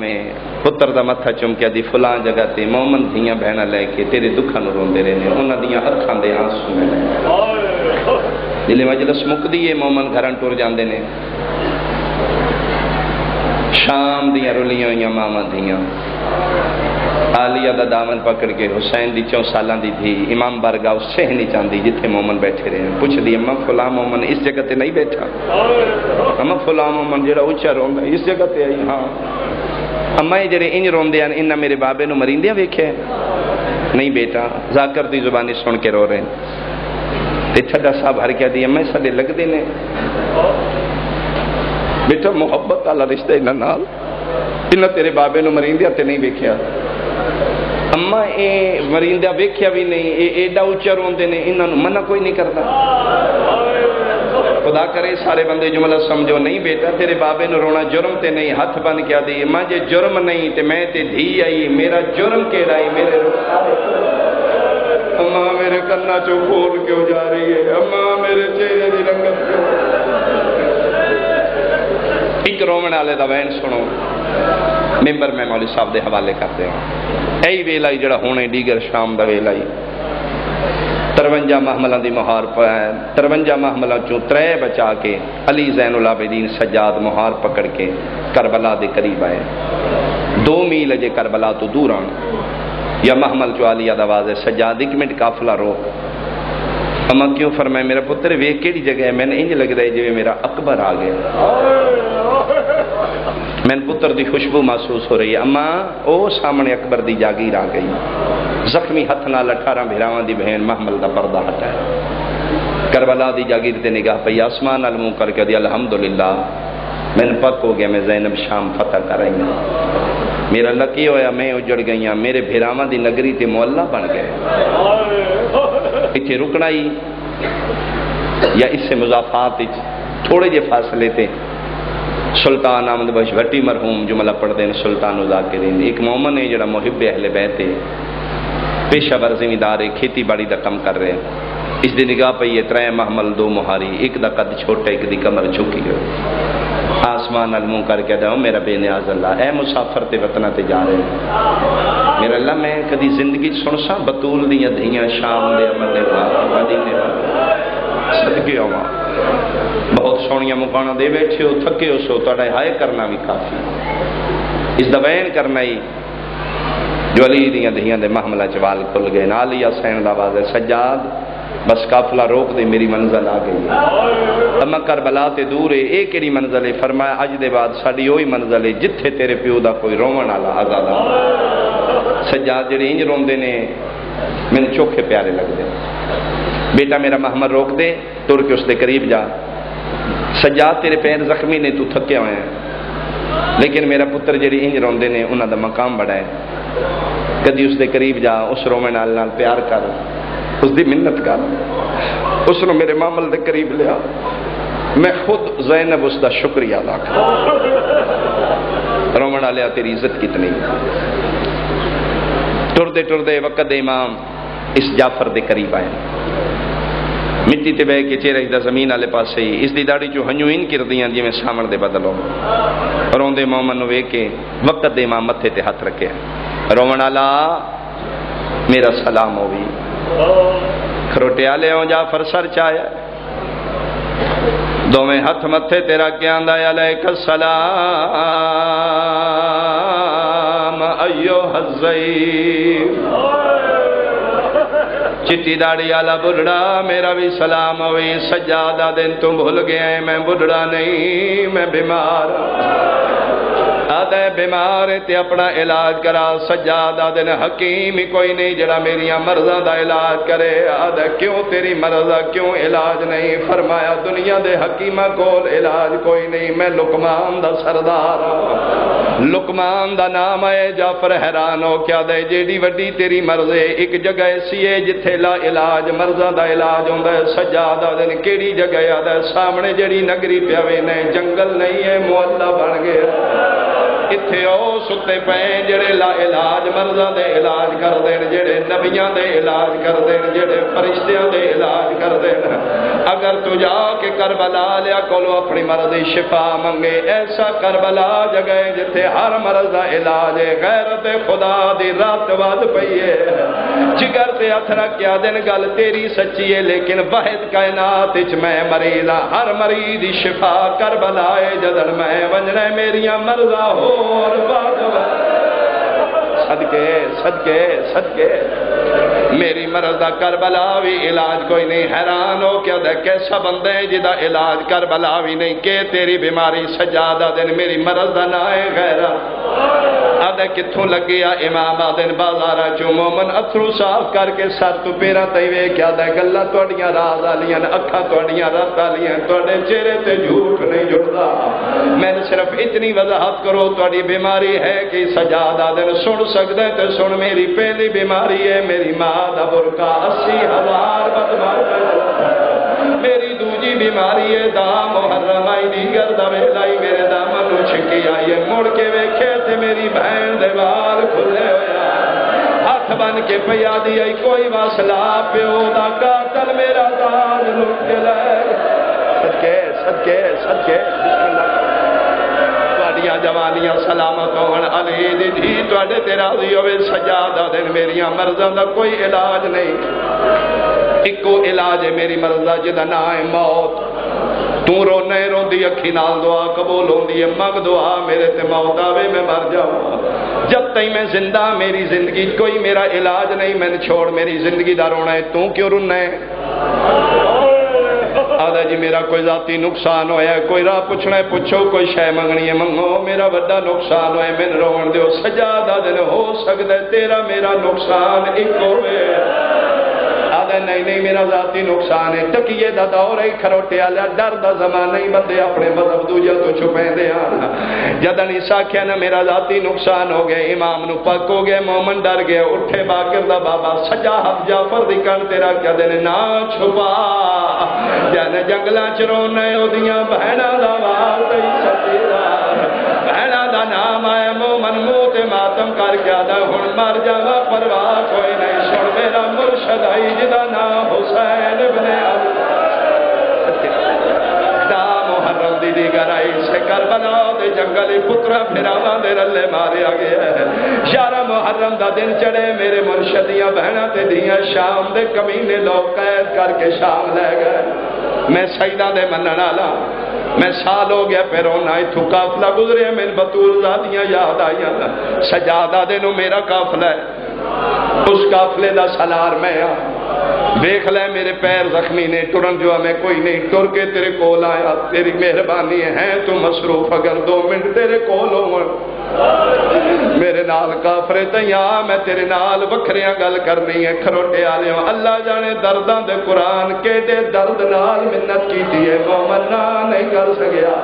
میں پتر دا متھا چمکیا دی فلان جگہ تے مومن دھیاں بہنا لے کے تیرے دکھاں نو روندے رہنے انہاں دیاں اکھاں دے آنسو میں جلے مجلس مکدی ہے مومن گھراں ٹر جاندے نے شام دیاں رلیاں ہوئیاں ماما دیاں عالیہ دا دامن پکڑ کے حسین دی 4 سالاں دی تھی امام بارگاہ اس سے نہیں چاندی جتھے مومن بیٹھے رہے پوچھ دی اماں فلاں مومن اس جگہ تے نہیں بیٹھا اماں فلاں مومن جڑا اونچا روندا اس جگہ تے آئی ہاں اماں جڑے انج روندے ہیں انہاں میرے بابے نو مریندیاں ویکھے نہیں بیٹا ذاکر دی زبانی سن کے رو رہے تے ٹھڈا صاحب ہر کیا دی اماں ساڈے لگدے نے بیٹا محبت والا رشتہ انہاں نال انہاں تیرے بابے نو مریندیاں تے نہیں ویکھیا اماں اے مریندہ ویکھیا بھی نہیں اے ایڈا اونچا روندے نے انہاں نو منع کوئی نہیں کرتا خدا کرے سارے بندے جملہ سمجھو نہیں بیٹا تیرے بابے نو رونا جرم تے نہیں ہاتھ بن کیا دی ماں جے جرم نہیں تے میں تے دھی آئی میرا جرم کیڑا ہے میرے اماں میرے کنا چو کھول کیوں جا رہی ہے اماں میرے چہرے دی رنگت کیوں ایک رومن والے دا وین سنو ممبر میں مولوی صاحب دے حوالے کرتے ہوں اے ویلا جڑا ہونے دیگر شام دا ویلا 53 محملہ دی مہار پائے 53 محملہ چوں 3 بچا کے علی زین العابدین سجاد مہار پکڑ کے کربلا دے قریب آئے 2 میل جے کربلا تو دور آن یا محمل چو علی آواز ہے سجاد 1 منٹ قافلہ رو اما کیوں فرمائے میرا پتر وے کیڑی جگہ ہے میں نے انج لگ رہا ہے جو میرا اکبر آ گیا میں پتر دی خوشبو محسوس ہو رہی ہے اما او سامنے اکبر دی جاگیر آ گئی زخمی ہتھ نال 18 بھراواں دی بہن محمل دا پردہ ہٹایا کربلا دی جاگیر تے نگاہ پئی آسمان نال منہ کر کے دی الحمدللہ میں پک ہو گیا میں زینب شام فتح کر رہی ہوں میرا لکی ہویا میں اجڑ گئی ہوں میرے بھراواں دی نگری تے معلّہ بن گئے اتنے رکنا ہی یا اس سے مضافات تھوڑے جے فاصلے تھے سلطان احمد بخش بھٹی مرحوم جملہ پڑھ دیں سلطان ذاکرین ایک مومن ہے جڑا محب اہل بیت ہے پیشہ ور زمیندار ہے کھیتی باڑی دا کم کر رہے ہیں اس دی نگاہ پہ یہ 3 محمل 2 مہاری ایک دا قد چھوٹا ایک دی کمر جھکی ہے آسمان الموں کر کے دوں میرا بے نیاز اللہ اے مسافر تے وطنہ تے جا رہے ہیں میرا اللہ میں کدی زندگی سن سا بطول دیاں دھیاں شام دے عمل دے مدینے صدقے ہوا بہت سونیاں مکانہ دے بیٹھے ہو تھکے ہو سو تڑے ہائے کرنا بھی کافی اس دا بیان کرنا ہی جو علی دیاں دھیاں دے محملہ چوال کھل گئے نالی حسین دا آواز ہے سجاد بس قافلہ روک دے میری منزل آ گئی اما کربلا تے دور ہے ایک ایڑی منزل ہے فرمایا اج دے بعد ساڈی وہی منزل ہے جتھے تیرے پیو دا کوئی رومن والا آزاد سجاد جڑے انج روندے نے مینوں چوکھے پیارے لگدے بیٹا میرا محمد روک دے ٹر کے اس دے قریب جا سجاد تیرے پیر زخمی نے تو تھکے ہوئے ہیں لیکن میرا پتر جڑی انج روندے نے انہاں دا مقام بڑا ہے کدی اس دے قریب جا اس رومن نال پیار کر اس دی منت کر اس نے میرے معامل دے قریب لیا میں خود زینب اس دا شکریہ ادا کر رومن والے تیری عزت کتنی ٹردے وقت امام اس جعفر دے قریب آئے مٹی تے بہ کے چہرے دا زمین والے پاسے ہی اس دی داڑھی جو ہنجو ان کردیاں جی میں سامن دے بدلو روندے مومن نو ویکھ کے وقت دے امام متھے تے ہاتھ رکھے رومن والا میرا سلام ہوئی کھروٹے آلے ہوں جعفر سر چایا دو میں ہاتھ متھے تیرا کیا اندہ علیک السلام ایوہ الزعیم چٹی داڑی آلہ بڑھڑا میرا بھی سلام ہوئی سجادہ دن تم بھول گئے میں بڑھڑا نہیں میں بیمار آدھے بیمار تے اپنا علاج کرا سجادہ دن حکیم ہی کوئی نہیں جڑا میریاں مرضہ دا علاج کرے آدھے کیوں تیری مرضہ کیوں علاج نہیں فرمایا دنیا دے حکیمہ کول علاج کوئی نہیں میں لقمان دا سردار لقمان دا نام ہے جعفر حیران ہو کیا دے جیڑی وڈی تیری مرضے ایک جگہ ایسی ہے جتھے لا علاج مرضہ دا علاج ہوندہ ہے سجادہ دن کیڑی جگہ آدھے سامنے جیڑی نگری پیاوے نہیں جنگل نہیں ہے معلّہ بن گیا اتھے او ستے پے جڑے لا علاج مرضاں دے علاج کر دین، جڑے نبیاں دے علاج کر دین، جڑے فرشتیاں دے علاج کر دین۔ اگر تو جا کے کربلا لیا کولو اپنی مرض دی شفا منگے، ایسا کربلا جگہ جتھے ہر مرض دا علاج ہے، غیرت خدا دی رات ود پئی ہے، جگر تے ہتھ رکھ کے دن گل تیری سچی ہے، لیکن واحد کائنات وچ میں مریض ہاں، ہر مریض دی شفا کربلا ہے جدن میں ونجنا میریاں مرضاں ہور باد صدقے صدقے صدقے میری مرض دا کربلا بھی علاج کوئی نہیں۔ حیران ہو کیا دے کیسا بندہ ہے جدا علاج کربلا بھی نہیں، کہ تیری بیماری سجادہ دن میری مرض دا نہ ہے غیرت آدھے کتھوں لگیا امام آدھن بازارہ چو مومن اتھرو صاف کر کے سر تو پیرا تیوے کیا دے گلہ توڑیاں راز آلیاں اکھا توڑیاں رات آلیاں توڑے چہرے تے جھوٹ نہیں جڑتا، میں نے صرف اتنی وضاحت کرو توڑی بیماری ہے کہ سجاد آدھن سن سکتے تے سن میری پہلی بیماری ہے میری ماں دا برکا 80,000 بدمار میری دوجی بیماری ہے دا محرم آئی دیگر دا ویلائی میرے دامن نو چھکی آئی ہے مڑ کے ویکھے تے میری بہن دے وال کھلے ہویا ہاتھ بن کے پیا دی آئی کوئی واسلہ پیو دا قاتل میرا دان لٹ کے لے صدقے صدقے صدقے بسم اللہ توڑیاں جوانیاں سلامت ہون علی دی دھی توڑے تیرا دی ہوئے سجادہ دن میریاں مرضاں دا کوئی علاج نہیں، ایکو علاج ہے میری مرضا جدا نہ ہے موت، تو رونے رو دی اکھی نال دعا قبول ہوں دی مگ دعا میرے تے موت آوے میں مر جاؤں، جب تئی میں زندہ میری زندگی کوئی میرا علاج نہیں، میں نے چھوڑ میری زندگی دا رونا ہے تو کیوں رونا ہے؟ آدھا جی میرا کوئی ذاتی نقصان ہویا ہے، کوئی راہ پوچھنا ہے پوچھو، کوئی شے منگنی ہے منگو، میرا بڑا نقصان ہویا ہے میں رون دیو سجادہ دن ہو سکتا ہے تیرا میرا نقصان ایک ہوئے نہیں نہیں میرا ذاتی نقصان ہے، تکیے دا دور ہے کھروٹے آلیا ڈر دا زمان نہیں بندے اپنے مذہب دوجہ تو چھپیں دے آنا جدن عیسیٰ کیا نا میرا ذاتی نقصان ہو گئے امام نو پک ہو گئے مومن ڈر گئے اٹھے باقر دا بابا سجا حب جعفر دی کن تیرا کیا دینے نا چھپا جانے جنگلہ چرونے ہو دیاں بہنہ دا وارتی سچیدہ بہنہ دا نام آئے مومن موت ماتم کر کیا دا ہن مر جاوہ پرواہ کوئی نہیں شڑ میرا مرشد آئی جدا نا حسین ابن علی دا محرم دی دیگر آئی سے کربلا دے جنگلی پترہ پھراواں دے رلے مارے آگے ہے 11 محرم دا دن چڑے میرے مرشدیاں بہنہ تے دیاں شام دے کمینے لوگ قید کر کے شام لے گئے میں سیدہ دے منن آلا میں سال ہو گیا پیرونا اتھو قافلہ گزرے میں بطول زادیاں یاد آئیاں سجادہ دے نو میرا قافلہ ہے اس قافلے دا سالار میں دیکھ لے میرے پیر زخمی نے ٹرن جو ہمیں کوئی نہیں ٹر کے تیرے کول آیا تیری مہربانی ہے تو مصروف اگر 2 منٹ تیرے کول ہوں میرے نال کافرے تیاں میں تیرے نال بکھریاں گل کرنی ہے کھروٹے آلے ہوں اللہ جانے درداں دے قرآن کے دے درد نال منت کی دیئے مومن نہ نہیں کر سکیا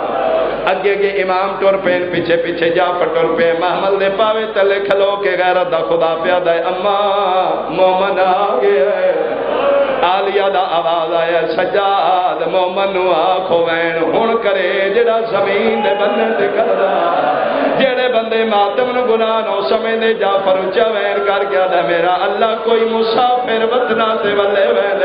اگے کے امام ٹور پین پیچھے پیچھے جعفر ٹور پین محمل دے پاوے تلے کھلو کے غیرت دا خدا پیادہ ہے اما مومن آگے ہے آلیہ دا آواز آیا سجاد مومن نو آنکھو وین ہون کرے جڑا زمین دے بندے تے کردہ جڑے بندے ماتم نو گناہ نو سمجھے جعفر اچھا وین کر گیا دا میرا اللہ کوئی مسافر وطنہ تے ولے وین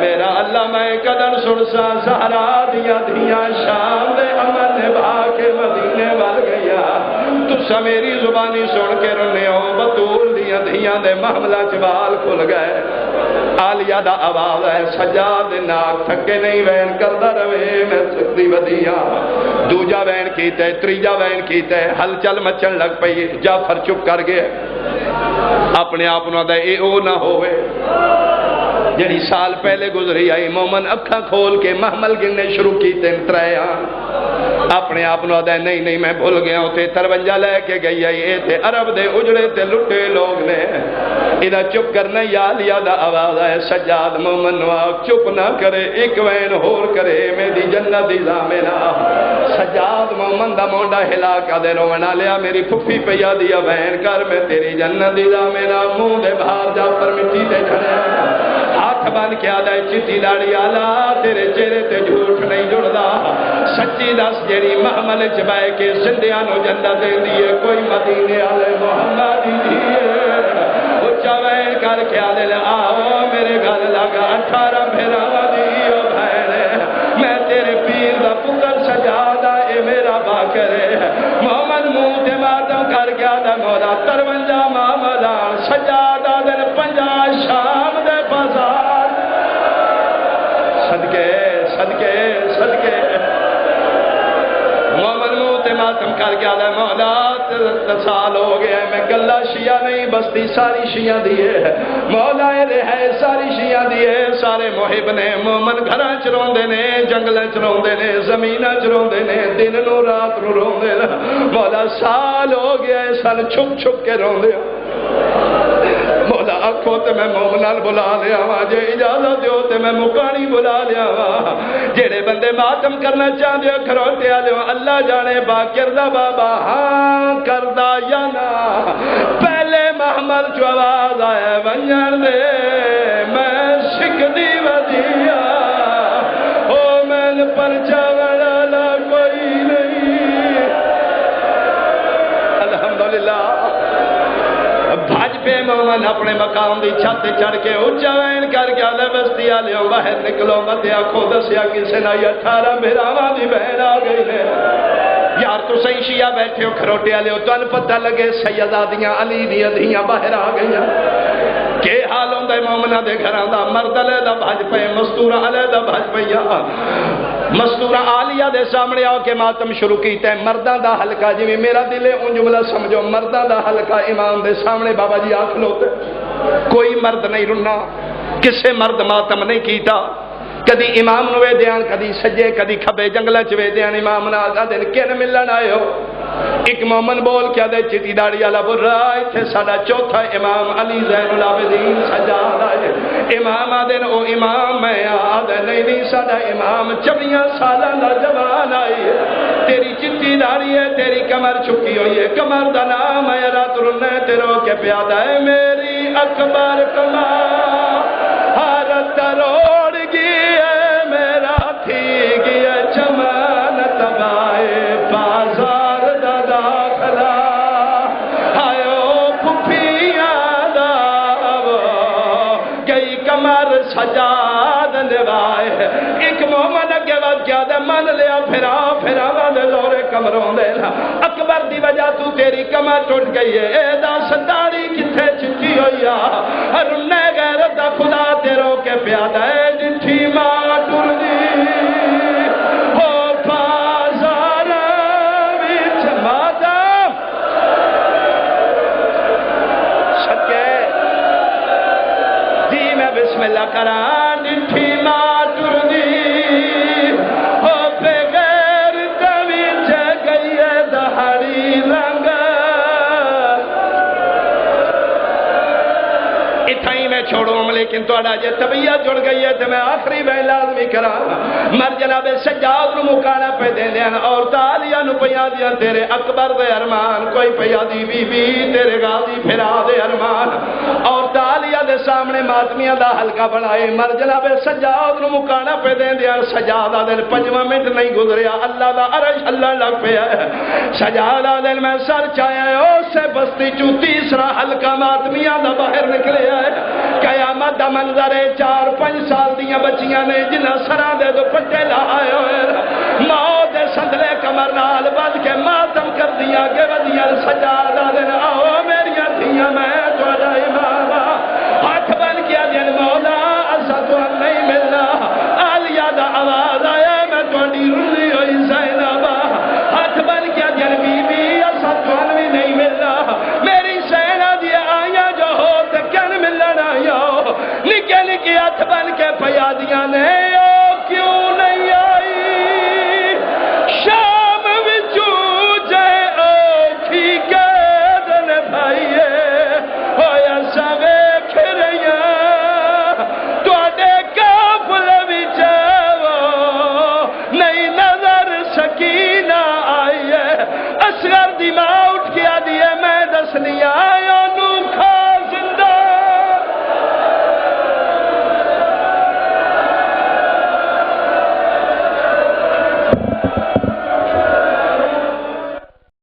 میرا اللہ میں قدر سڑسا سہرا دیا دیا شام دے امن نبھا کے مدینے وال گیا تو سا میری زبانی سن کے رنے ہو بطول دیا دیا دے محملہ چوال کھل گئے آلیہ دا آواز ہے سجاد ناک تھکے نہیں وین کردہ روے میں سکتی ودیاں دوجہ وین کیتے تریجہ وین کیتے ہل چل مچن لگ پئی جعفر چپ کر گئے اپنے آپ نہ دے اے او نہ ہوئے جڑی سال پہلے گزری آئی مومن اکھا کھول کے محمل گننے شروع کیتے ترائیاں اپنے آپ نو دے نہیں نہیں میں بھول گیا ہوں تے 53 لے کے گئی آئی اے تے عرب دے اجڑے تے لٹے لوگ نے ادھا چپ کرنا یا لیا دا آواز ہے سجاد مومن واق چپ نہ کرے ایک وین ہور کرے میری جنت دی زامنہ سجاد مومن دا مونڈا ہلا کا دے رو منا لیا میری پھپی پیا دیا وین کر میں تیری جنت دی زامنہ منہ دے بھار جا پر مٹی دے کھڑے ہاتھ ہاتھ بن کے آدھا چٹی داڑی آلا تیرے چہرے تے جھوٹ نہیں جڑدا سچی دس جیڑی محمل چ بہ کے زندیاں نو جنت دیندی ہے کوئی مدینے والے محمد دی اچا وین کر کے آدھے آؤ میرے گل لگا 18 پھیرا دی او بہن میں تیرے پیر دا پتر سجادہ اے میرا باکر ہے محمد منہ تے ماتم کر کے آدھا مولا 53 محمدان سجادہ دن 50 شام دے بازار صدقے صدقے صدقے محمد منہ تے ماتم کر کے آدھا مولا سال ہو گیا ہے میں گلہ شیعہ نہیں بستی ساری شیعہ دیئے مولا ہے ساری شیعہ دیئے سارے محب نے مومن گھراں چ روندے نے جنگلاں چ روندے نے زمیناں چ روندے نے دن نو رات نو روندے نے مولا سال ہو گیا ہے سال چھپ چھپ کے روندے مولا آکھو تے میں مومنال بلا لیا وا جے اجازت دیو تے میں مکانی بلا لیا وا جڑے بندے ماتم کرنا چاہندے ہو کھروٹے والے اللہ جانے باکر دا بابا ہاں کردا یا نا پہلے محمد جو آواز آیا ونجن دے میں شکدی ودیا او میں پرچا والا کوئی نہیں الحمدللہ بھاج پہ مومن اپنے مقام دی چھت چڑھ کے اونچا وین کر کے آلے بستی آلے باہر نکلو مت آکھو دسیا کسے نہ 18 بھراواں دی بہن آ گئی ہے یار تو صحیح شیعہ بیٹھے ہو کھروٹے والے ہو تن پتہ لگے سیدادیاں علی دی ادھیاں باہر آ گئیاں کہ حال ہوندا مومناں دے گھراں دا مرد علیحدہ بھج پئے مستورہ علیحدہ بھج پئیا مستورہ عالیہ دے سامنے آ کے ماتم شروع کیتا ہے مرداں دا حلقہ جویں میرا دل ہے اون جملہ سمجھو مرداں دا حلقہ امام دے سامنے بابا جی آکھ لوتے کوئی مرد نہیں رنا کسے مرد ماتم نہیں کیتا کدی امام نو ویدیاں کدی سجے کدی کھبے جنگلہ چ ویدیاں امام نال دن کن ملن آئے ہو ایک مومن بول کیا دے چٹی داڑی والا برا ایتھے ساڈا چوتھا امام علی زین العابدین سجاد آئے امام آدن او امام میں آدھے نہیں ساڈا امام 24 سالاں دا جوان آئی تیری چٹی داڑی ہے تیری کمر چکی ہوئی ہے کمر دا نام ہے رات رنے تیرو کے پیادہ ہے میری اکبر کمر حارت روڑ گی ہے میرا تھی گیا چمن تبائے بازار دا داخلہ آئیو پھپیاں دا گئی کمر سجاد نوائے ایک مومن اگے وقت کیا دے من لیا پھرا واد لورے کمروں دے نا اکبر دی وجہ تو تیری کمر ٹوٹ گئی ہے اے دا ستاری کتھے چکی ہوئی رنے غیرت دا خدا تیرو کے پیادہ ہے جنٹھی ماں ٹر دی ہو بازار وچ مادام صدقے جی میں بسم اللہ کران جنٹھی ماں ٹر دی ہو بغیر دویچ گئی ہے دہاڑی رنگ اتھائی میں چھوڑوں لیکن توڑا جے طبیعت جڑ گئی ہے تو میں آخری میں لازمی کرا مر جناب سجاد نو مکانا پہ دے دیا اور تالیاں نو پیا دیا تیرے اکبر دے ارمان کوئی پیا دی بی بی تیرے غازی پھرا دے ارمان اور تالیاں دے سامنے ماتمیاں دا حلقہ بنائے مر جناب سجاد نو مکانا پہ دے دیا سجادہ دل 5 منٹ نہیں گزریا اللہ دا عرش اللہ لگ پیا ہے سجادہ دل میں سر چایا ہے او سے بستی چو تیسرا حلقہ ماتمیاں دا باہر نکلے ہے قیامت دا منظر 4-5 سال دیاں بچیاں نے جنہ سرا دے دو پٹے لائے ہوئے ماں دے سندلے کمر نال بد کے ماتم کر دیا کہ ودیاں سجادہ دن آؤ میریاں دیاں میں توڑا امام ہاتھ بن کیا دین مولا اسا تو نہیں ملنا آلیہ دا آواز آیا میں توڑی رولی ہوئی زینبہ ہاتھ بن کیا دین بی بی اسا تو نہیں ملنا میری سینہ دیا آیا جو ہو تو کن ملنا یا نکے نکے ہاتھ بن کے پیا دیا نے